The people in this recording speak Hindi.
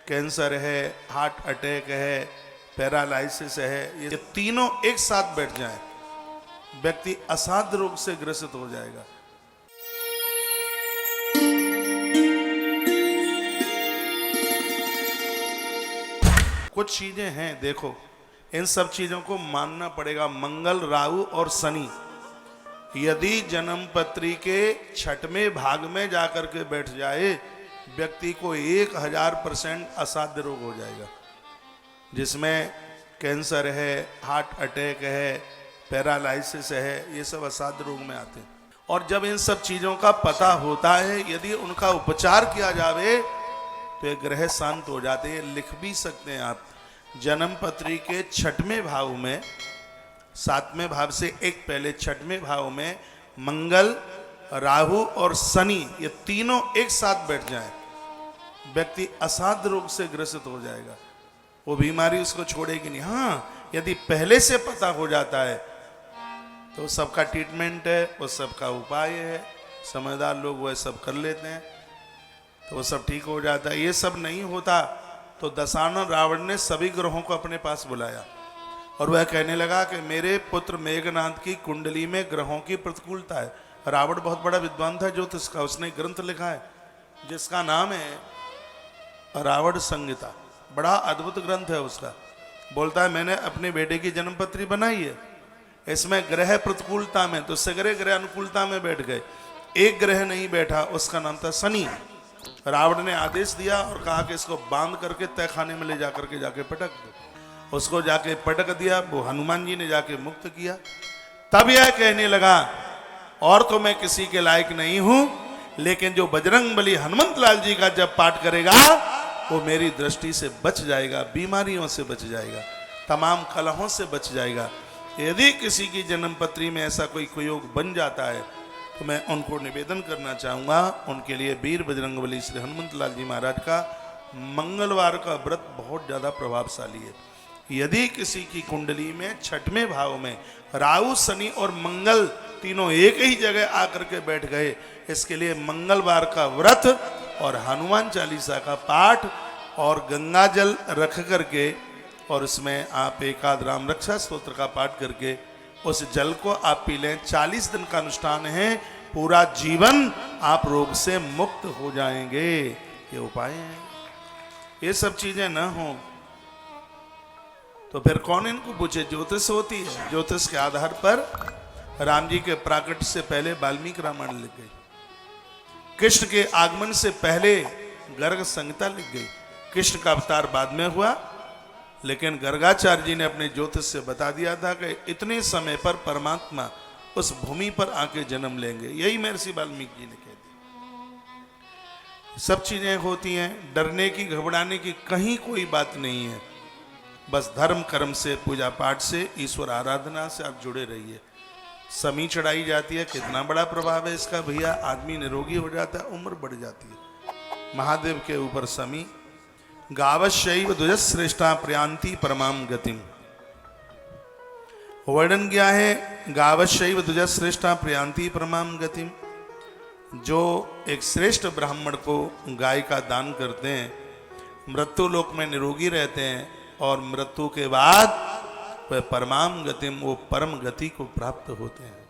कैंसर है, हार्ट अटैक है, पैरालिसिस है, ये तीनों एक साथ बैठ जाएं, व्यक्ति असाध्य रोग से ग्रसित हो जाएगा। कुछ चीजें हैं, देखो इन सब चीजों को मानना पड़ेगा। मंगल, राहु और शनि यदि जन्म पत्री के छठवें भाग में जाकर के बैठ जाए, व्यक्ति को 1000% असाध्य रोग हो जाएगा, जिसमें कैंसर है, हार्ट अटैक है, पैरालिसिस है, ये सब असाध्य रोग में आते हैं। और जब इन सब चीजों का पता होता है, यदि उनका उपचार किया जावे तो ये ग्रह शांत हो जाते हैं। लिख भी सकते हैं आप, जन्म पत्री के छठवें भाव में, 7वें भाव से एक पहले छठवें भाव में मंगल, राहु और शनि ये तीनों एक साथ बैठ जाएं, व्यक्ति असाध्य रोग से ग्रसित हो जाएगा। वो बीमारी उसको छोड़ेगी नहीं। हाँ, यदि पहले से पता हो जाता है तो सबका ट्रीटमेंट है, वो सबका उपाय है, समझदार लोग वह सब कर लेते हैं तो वो सब ठीक हो जाता है। ये सब नहीं होता तो दशानन रावण ने सभी ग्रहों को अपने पास बुलाया और वह कहने लगा कि मेरे पुत्र मेघनाथ की कुंडली में ग्रहों की प्रतिकूलता है। रावण बहुत बड़ा विद्वान था ज्योतिष का, उसने ग्रंथ लिखा है जिसका नाम है रावण संहिता। बड़ा अद्भुत ग्रंथ है उसका। बोलता है मैंने अपने बेटे की जन्मपत्री बनाई है, इसमें ग्रह प्रतिकूलता में तो सगरे ग्रह अनुकूलता में बैठ गए, एक ग्रह नहीं बैठा, उसका नाम था शनि। रावण ने आदेश दिया और कहा कि इसको बांध करके तहखाने में ले जाकर के जाके पटक दो। उसको जाके पटक दिया, वो हनुमान जी ने जाके मुक्त किया। तब यह कहने लगा और तो मैं किसी के लायक नहीं हूं, लेकिन जो बजरंग बली हनुमंत लाल जी का जब पाठ करेगा वो मेरी दृष्टि से बच जाएगा, बीमारियों से बच जाएगा, तमाम कलहों से बच जाएगा। यदि किसी की जन्मपत्री में ऐसा कोई योग बन जाता है तो मैं उनको निवेदन करना चाहूँगा, उनके लिए वीर बजरंगबली श्री हनुमंत लाल जी महाराज का मंगलवार का व्रत बहुत ज़्यादा प्रभावशाली है। यदि किसी की कुंडली में छठवें भाव में राहु, शनि और मंगल तीनों एक ही जगह आकर के बैठ गए, इसके लिए मंगलवार का व्रत और हनुमान चालीसा का पाठ और गंगा जल रख करके और उसमें आप एकाद राम रक्षा स्तोत्र का पाठ करके उस जल को आप पी लें। 40 दिन का अनुष्ठान है, पूरा जीवन आप रोग से मुक्त हो जाएंगे। ये उपाय हैं। ये सब चीजें न हो तो फिर कौन इनको पूछे? ज्योतिष होती है। ज्योतिष के आधार पर राम जी के प्राकट्य से पहले वाल्मीकि रामायण लिख गई, कृष्ण के आगमन से पहले गर्ग संहिता लिख गई। कृष्ण का अवतार बाद में हुआ, लेकिन गर्गाचार्य जी ने अपने ज्योतिष से बता दिया था कि इतने समय पर परमात्मा उस भूमि पर आके जन्म लेंगे। यही महर्षि वाल्मीकि जी ने कह दिया। सब चीजें होती हैं, डरने की, घबराने की कहीं कोई बात नहीं है। बस धर्म कर्म से, पूजा पाठ से, ईश्वर आराधना से आप जुड़े रहिए। समी चढ़ाई जाती है, कितना बड़ा प्रभाव है इसका भैया। आदमी निरोगी हो जाता है, उम्र बढ़ जाती है। महादेव के ऊपर समी गावश्यैव द्विजश्रेष्ठा प्रयांति परमाम गतिम। वर्णन क्या है? गावश्यैव द्विजश्रेष्ठा प्रयांति परमाम गतिम। जो एक श्रेष्ठ ब्राह्मण को गाय का दान करते हैं, मृत्यु लोक में निरोगी रहते हैं और मृत्यु के बाद वह परमाम गतिम, वो परम गति को प्राप्त होते हैं।